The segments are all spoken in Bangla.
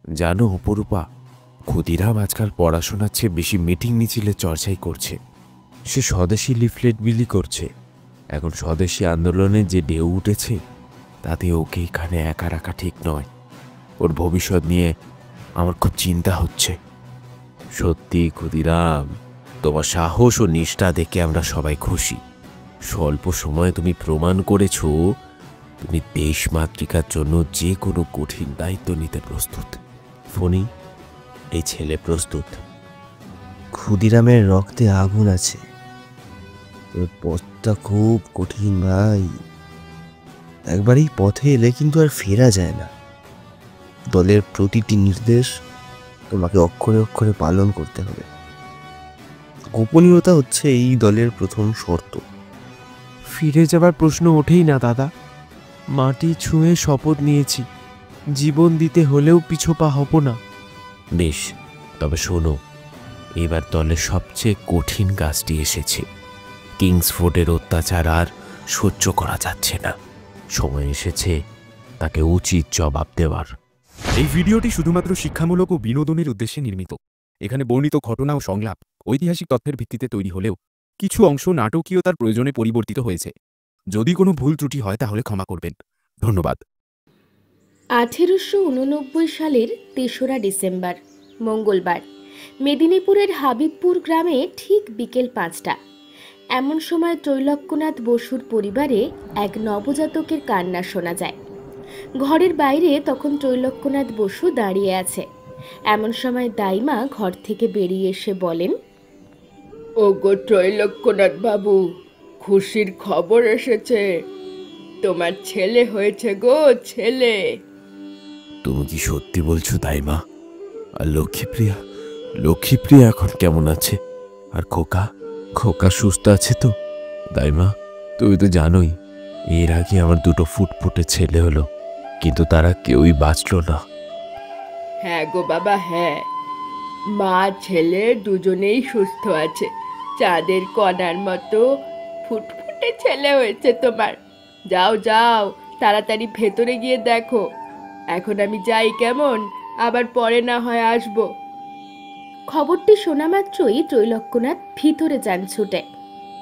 জানো অপরূপা, ক্ষুদিরাম আজকাল পড়াশোনার চেয়ে বেশি মিটিং মিছিলে চর্চাই করছে। সে স্বদেশী লিফলেট বিলি করছে। এখন স্বদেশী আন্দোলনে যে ঢেউ উঠেছে, তাতে ওকে এখানে একা রাখা ঠিক নয়। ওর ভবিষ্যৎ নিয়ে আমার খুব চিন্তা হচ্ছে। সত্যি ক্ষুদিরাম, তোমার সাহস ও নিষ্ঠা দেখে আমরা সবাই খুশি। স্বল্প সময়ে তুমি প্রমাণ করেছো তুমি দেশমাতৃকার জন্য যে কোনো কঠিন দায়িত্ব নিতে প্রস্তুত। ফণি, এই ছেলে প্রস্তুত। ক্ষুদিরামের রক্তে আগুন আছে। ওর পথটা খুব কঠিন ভাই। একবার এই পথে এলে কিন্তু আর ফেরা যায় না। দলের প্রতিটি নির্দেশ তোমাকে অক্ষরে অক্ষরে পালন করতে হবে। গোপনীয়তা হচ্ছে এই দলের প্রথম শর্ত। ফিরে যাবার প্রশ্ন ওঠেই না দাদা। মাটি ছুঁয়ে শপথ নিয়েছি, জীবন দিতে হলেও পিছপা হব না। বেশ, তবে শোনো, এবার দলের সবচেয়ে কঠিন কাজটি এসেছে। কিংসফোর্ডের অত্যাচার আর সহ্য করা যাচ্ছে না। সময় এসেছে তাকে উচিত জবাব দেওয়ার। এই ভিডিওটি শুধুমাত্র শিক্ষামূলক ও বিনোদনের উদ্দেশ্যে নির্মিত। এখানে বর্ণিত ঘটনা ও সংলাপ ঐতিহাসিক তথ্যের ভিত্তিতে তৈরি হলেও কিছু অংশ নাটকীয়তার প্রয়োজনে পরিবর্তিত হয়েছে। যদি কোনো ভুল ত্রুটি হয় তাহলে ক্ষমা করবেন। ধন্যবাদ। 1889 সালের 3রা ডিসেম্বর মঙ্গলবার মেদিনীপুরের হাবিবপুর গ্রামে ঠিক বিকেল 5টা। এমন সময় ত্রৈলোক্যনাথ বসুর পরিবারে এক নবজাতকের কান্না শোনা যায়। ঘরের বাইরে তখন ত্রৈলোক্যনাথ বসু দাঁড়িয়ে আছে। এমন সময় দাইমা ঘর থেকে বেরিয়ে এসে বলেন, ওগো ত্রৈলোক্যনাথ বাবু, খুশির খবর এসেছে। তোমার ছেলে হয়েছে গো, ছেলে। তুমি কি সত্যি বলছো দাইমা? আর লক্ষ্মীপ্রিয়া এখন কেমন আছে? আর খোকা সুস্থ আছে তো? দাইমা, তুমি তো জানোই এর আগে আমার দুটো ফুটফুটে ছেলে হলো, কিন্তু তারা কেউই বাঁচল না। হ্যাঁ গো বাবা, হ্যাঁ। মা ছেলে দুজনেই সুস্থ আছে। চাঁদের কণার মতো ফুটফুটে ছেলে হয়েছে তোমার। যাও যাও, তাড়াতাড়ি ভেতরে গিয়ে দেখো। এখন আমি যাই কেমন, আবার পরে না হয় আসবো। খবরটি শোনা মাত্রই ত্রৈলোক্যনাথ ভিতরে যান ছুটে।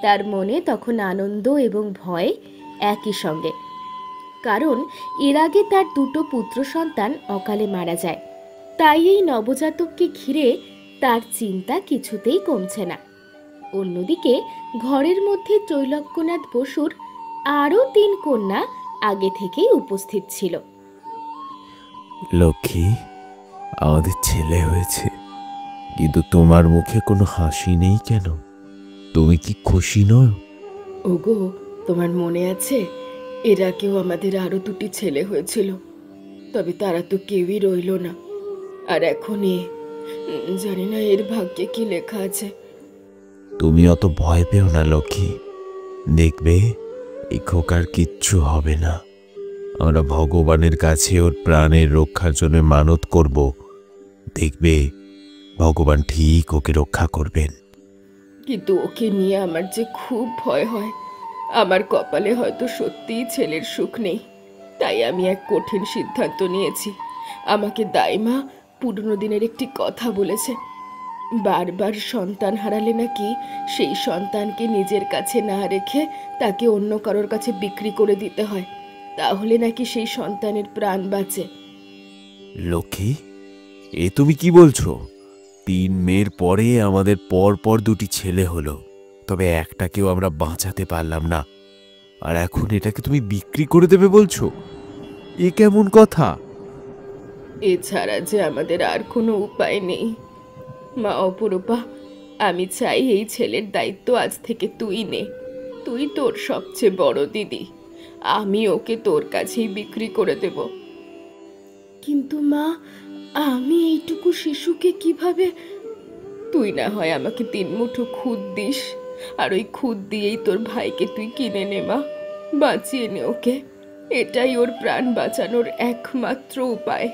তার মনে তখন আনন্দ এবং ভয় একই সঙ্গে, কারণ এর আগে তার দুটো পুত্র সন্তান অকালে মারা যায়। তাই এই নবজাতককে ঘিরে তার চিন্তা কিছুতেই কমছে না। অন্যদিকে ঘরের মধ্যে ত্রৈলোক্যনাথ বসুর আরও 3 কন্যা আগে থেকেই উপস্থিত ছিল। লক্ষ্মী, আমাদের ছেলে হয়েছে, কিন্তু তোমার মুখে কোনো হাসি নেই কেন? তুমি কি খুশি নও? ওগো, তোমার মনে আছে এর আগেও আমাদের আরো 2টি ছেলে হয়েছিল, তবে তারা তো কেউই রইল না। আর এখন জানি না এর ভাগ্যে কি লেখা আছে। তুমি অত ভয় পেও না লক্ষ্মী, দেখবে এই খোকার কিচ্ছু হবে না। আমরা ভগবানের কাছে ওর প্রাণের রক্ষার জন্য মানত করব। দেখবে ভগবান ঠিক ওকে রক্ষা করবেন। কিন্তু ওকে নিয়ে আমার যে খুব ভয় হয়। আমার কপালে হয়তো সত্যিই ছেলের সুখ নেই। তাই আমি এক কঠিন সিদ্ধান্ত নিয়েছি। আমাকে দাইমা পুরনো দিনের একটি কথা বলেছে। বারবার সন্তান হারালে নাকি সেই সন্তানকে নিজের কাছে না রেখে তাকে অন্য কারোর কাছে বিক্রি করে দিতে হয়, তাহলে নাকি সেই সন্তানের প্রাণ বাঁচে। লক্ষ্মী, এ তুমি কি বলছো? 3 মেয়ের পরে আমাদের পর 2টি ছেলে হলো, তবে একটাকেও আমরা বাঁচাতে পারলাম না। আর এখন এটাকে তুমি বিক্রি করে দেবে বলছো? এ কেমন কথা? এছাড়া যে আমাদের আর কোনো উপায় নেই। মা অপরূপা, আমি চাই এই ছেলের দায়িত্ব আজ থেকে তুই নে। তুই তোর সবচেয়ে বড় দিদি, আমি ওকে তোর কাছেই বিক্রি করে দেব। কিন্তু মা, আমি এইটুকু শিশুকে কিভাবে? তুই না হয় আমাকে 3 মুঠো খুদ দিস, আর ওই খুদ দিয়েই তোর ভাইকে তুই কিনে নে মা, বাঁচিয়ে নে ওকে। এটাই ওর প্রাণ বাঁচানোর একমাত্র উপায়।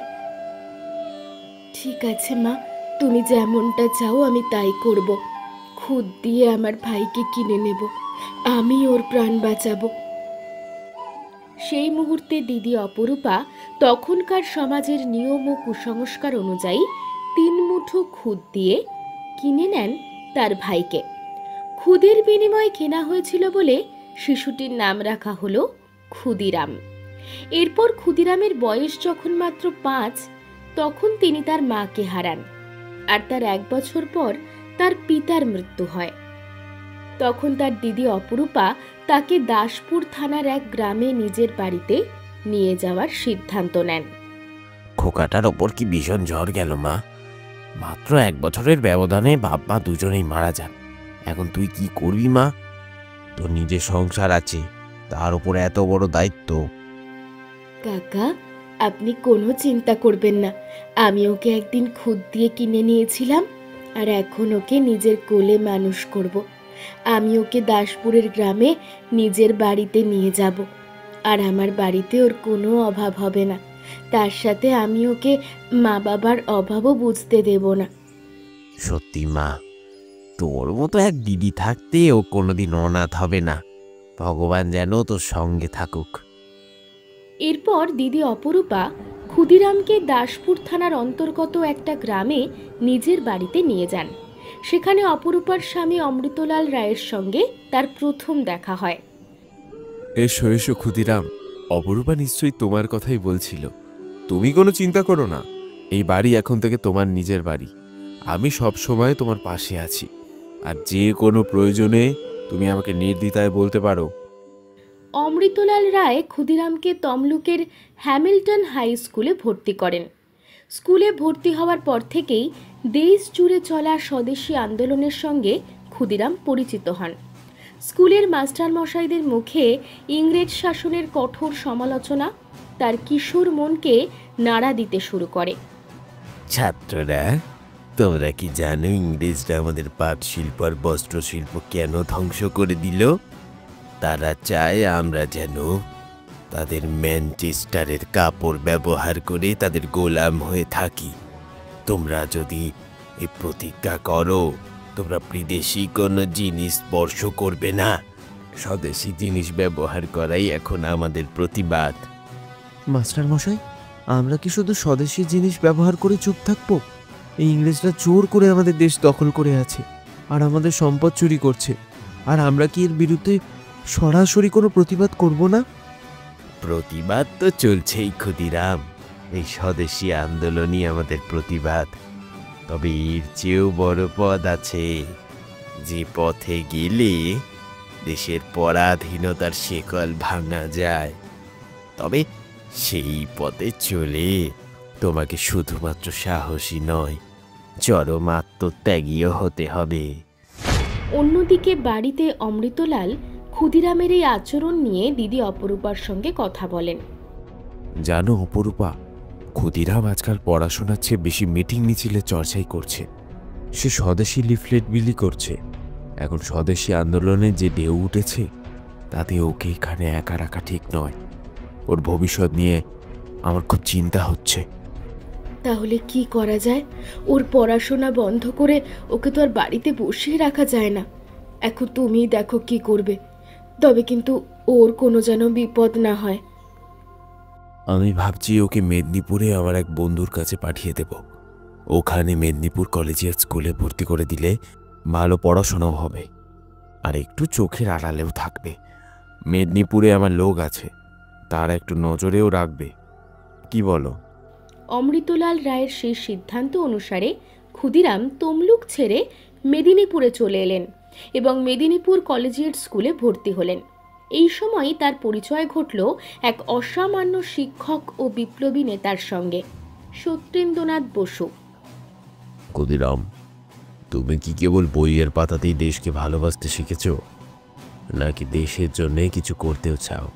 ঠিক আছে মা, তুমি যেমনটা চাও আমি তাই করব। খুদ দিয়ে আমার ভাইকে কিনে নেব, আমি ওর প্রাণ বাঁচাবো। সেই মুহূর্তে দিদি অপরূপা তখনকার সমাজের নিয়ম ও কুসংস্কার অনুযায়ী 3 মুঠো খুদ দিয়ে কিনে নেন তার ভাইকে। খুদের বিনিময়ে কেনা হয়েছিল বলে শিশুটির নাম রাখা হলো ক্ষুদিরাম। এরপর ক্ষুদিরামের বয়স যখন মাত্র 5, তখন তিনি তার মাকে হারান, আর তার 1 বছর পর তার পিতার মৃত্যু হয়। তখন তার দিদি অপরূপা তাকে দাসপুর থানার এক গ্রামে নিজের বাড়িতে নিয়ে যাওয়ার সিদ্ধান্ত নেন। খোকাটার ওপর কি ভীষণ ঝড় গেল মা। মাত্র 1 বছরের ব্যবধানে বাপ মা দুজনেই মারা যান। এখন তুই কি করবি মা? তোর নিজের সংসার আছে, তার উপর এত বড় দায়িত্ব। কাকা, আপনি কোনো চিন্তা করবেন না। আমি ওকে একদিন খুদ দিয়ে কিনে নিয়েছিলাম, আর এখন ওকে নিজের কোলে মানুষ করব। আমি ওকে দাসপুরের গ্রামে নিজের বাড়িতে নিয়ে যাব, আর আমার বাড়িতে ওর কোনো অভাব হবে না। তার সাথে আমি ওকে মা বাবার অভাবও বুঝতে দেব না। সত্যি মা, তোর মতো এক দিদি থাকতে ও কোনোদিন অনাথ হবে না। ভগবান যেন তোর সঙ্গে থাকুক। এরপর দিদি অপরূপা ক্ষুদিরামকে দাসপুর থানার অন্তর্গত একটা গ্রামে নিজের বাড়িতে নিয়ে যান। সেখানে অপরূপার স্বামী অমৃতলাল রায়ের সঙ্গে তার প্রথম দেখা হয়। এসো এসো ক্ষুদিরাম, অপরূপা নিশ্চয়ই তোমার কথাই বলছিল। তুমি কোনো চিন্তা করো না, এই বাড়ি এখন থেকে তোমার নিজের বাড়ি। আমি সব সময় তোমার পাশে আছি, আর যে কোনো প্রয়োজনে তুমি আমাকে নির্দ্বিধায় বলতে পারো। অমৃতলাল রায় ক্ষুদিরামকে তমলুকের হ্যামিল্টন হাই স্কুলে ভর্তি করেন। স্কুলে ভর্তি হওয়ার পর থেকেই দেশ জুড়ে চলা স্বদেশী আন্দোলনের সঙ্গে ক্ষুদিরাম পরিচিত হন। স্কুলের মাস্টারমশাইদের মুখে ইংরেজ শাসনের কঠোর সমালোচনা তার কিশোর মনকে নাড়া দিতে শুরু করে। ছাত্ররা, তোমরা কি জানো ইংরেজরা আমাদের পাট শিল্প আর বস্ত্র শিল্প কেন ধ্বংস করে দিল? তারা চায় আমরা যেন তাদের ম্যানচেস্টারের কাপড় ব্যবহার করে তাদের গোলাম হয়ে থাকি। তোমরা যদি এই প্রতিজ্ঞা করো তোমরা বিদেশি কোনো জিনিস স্পর্শ করবে না, স্বদেশি জিনিস ব্যবহার করাই এখন আমাদের প্রতিবাদ। মাস্টার মশাই, আমরা কি শুধু স্বদেশি জিনিস ব্যবহার করে চুপ থাকবো? এই ইংরেজরা জোর করে আমাদের দেশ দখল করে আছে, আর আমাদের সম্পদ চুরি করছে, আর আমরা কি এর বিরুদ্ধে সরাসরি কোনো প্রতিবাদ করব না? প্রতিবাদ তো চলছেই ক্ষুদিরাম, এই স্বদেশী আন্দোলনই আমাদের প্রতিবাদ। তবে এর চেয়েও বড় পথ আছে, যে পথে গেলে দেশের পরাধীনতার শেকল ভাঙা যায়। তবে সেই পথে চলে তোমাকে শুধুমাত্র সাহসী নয়, চরম আত্মত্যাগীও হতে হবে। অন্যদিকে বাড়িতে অমৃতলাল ক্ষুদিরামের এই আচরণ নিয়ে দিদি অপরূপার সঙ্গে কথা বলেন। জানো অপরূপা, ক্ষুদিরাম আজকাল পড়াশোনার চেয়ে বেশি মিটিং মিছিলে চর্চাই করছে। সে স্বদেশী লিফলেট বিলি করছে। এখন স্বদেশী আন্দোলনে যে ঢেউ উঠেছে তাতে ওকে এখানে একা রাখা ঠিক নয়। ওর ভবিষ্যৎ নিয়ে আমার খুব চিন্তা হচ্ছে। তাহলে কি করা যায়? ওর পড়াশোনা বন্ধ করে ওকে তো আর বাড়িতে বসিয়ে রাখা যায় না। এখন তুমি দেখো কি করবে, তবে কিন্তু ওর কোনো যেন বিপদ না হয়। আমি ভাবছি ওকে মেদিনীপুরে আমার এক বন্ধুর কাছে পাঠিয়ে দেব। ওখানে মেদিনীপুর কলেজিয়েট স্কুলে ভর্তি করে দিলে ভালো পড়াশোনাও হবে, আর একটু চোখের আড়ালেও থাকবে। মেদিনীপুরে আমার লোক আছে, তারা একটু নজরেও রাখবে। কি বলো? অমৃতলাল রায়ের সেই সিদ্ধান্ত অনুসারে ক্ষুদিরাম তমলুক ছেড়ে মেদিনীপুরে চলে এলেন এবং মেদিনীপুর কলেজিয়েট স্কুলে ভর্তি হলেন। এই সময় তার পরিচয় ঘটল এক অসামান্য শিক্ষক ও বিপ্লবী নেতার সঙ্গে, সত্যেন্দ্রনাথ বসু। ক্ষুদিরাম, তুমি কি কেবল বইয়ের পাতাতেই দেশকে ভালোবাসতে শিখেছ, নাকি দেশের জন্য কিছু করতেও চাও?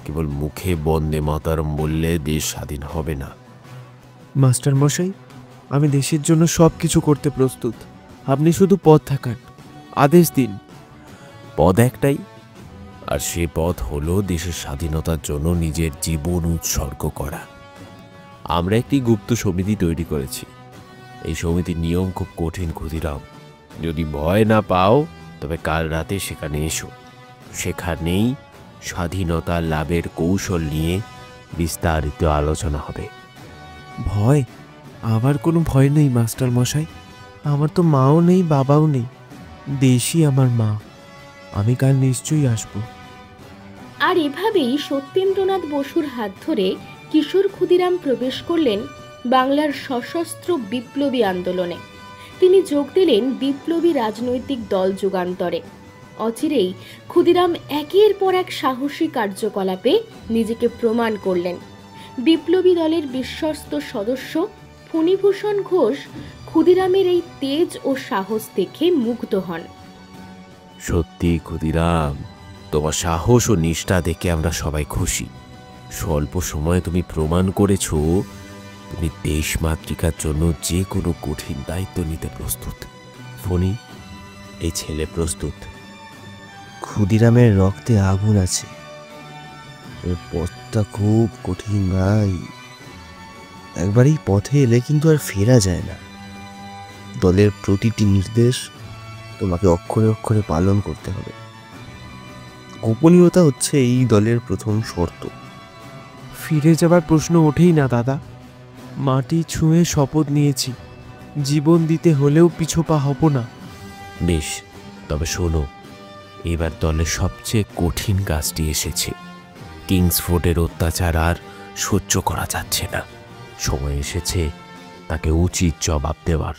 কেবল মুখে বন্দে মাতরম বললে দেশ স্বাধীন হবে না। মাস্টার মশাই, আমি দেশের জন্য সব কিছু করতে প্রস্তুত। আপনি শুধু পথ থাকান, আদেশ দিন। পথ একটাই, আর সে পথ হলো দেশের স্বাধীনতার জন্য নিজের জীবন উৎসর্গ করা। আমরা একটি গুপ্ত সমিতি তৈরি করেছি। এই সমিতির নিয়ম খুব কঠিন ক্ষুদিরাম। যদি ভয় না পাও তবে কাল রাতে সেখানে এসো। সেখানেই স্বাধীনতা লাভের কৌশল নিয়ে বিস্তারিত আলোচনা হবে। ভয়? আমার কোনো ভয় নেই মাস্টার মশাই। আমার তো মাও নেই, বাবাও নেই। দেশই আমার মা। আমি কাল নিশ্চয়ই আসবো। আর এভাবেই সত্যেন্দ্রনাথ বসুর হাত ধরে কিশোর ক্ষুদিরাম প্রবেশ করলেন বাংলার সশস্ত্র বিপ্লবী আন্দোলনে। তিনি যোগ দিলেন বিপ্লবী রাজনৈতিক দল যুগান্তরে। অচিরেই ক্ষুদিরাম একের পর এক সাহসী কার্যকলাপে নিজেকে প্রমাণ করলেন। বিপ্লবী দলের বিশ্বস্ত সদস্য ফণীভূষণ ঘোষ ক্ষুদিরামের এই তেজ ও সাহস দেখে মুগ্ধ হন। সত্যি ক্ষুদিরাম, তোমার সাহস ও নিষ্ঠা দেখে আমরা সবাই খুশি। স্বল্প সময়ে তুমি প্রমাণ করেছ তুমি দেশ মাতৃকার জন্য যে কোনো কঠিন দায়িত্ব নিতে প্রস্তুত। ফণি, এই ছেলে প্রস্তুত। ক্ষুদিরামের রক্তে আগুন আছে। ওর পথটা খুব কঠিন ভাই। একবার এই পথে এলে কিন্তু আর ফেরা যায় না। দলের প্রতিটি নির্দেশ তোমাকে অক্ষরে অক্ষরে পালন করতে হবে। গোপনীয়তা হচ্ছে এই দলের প্রথম শর্ত। ফিরে যাবার প্রশ্ন ওঠেই না দাদা। মাটি ছুঁয়ে শপথ নিয়েছি, জীবন দিতে হলেও পিছপা হব না। বেশ, তবে শোনো, এবার দলের সবচেয়ে কঠিন কাজটি এসেছে। কিংসফোর্ডের অত্যাচার আর সহ্য করা যাচ্ছে না। সময় এসেছে তাকে উচিত জবাব দেওয়ার।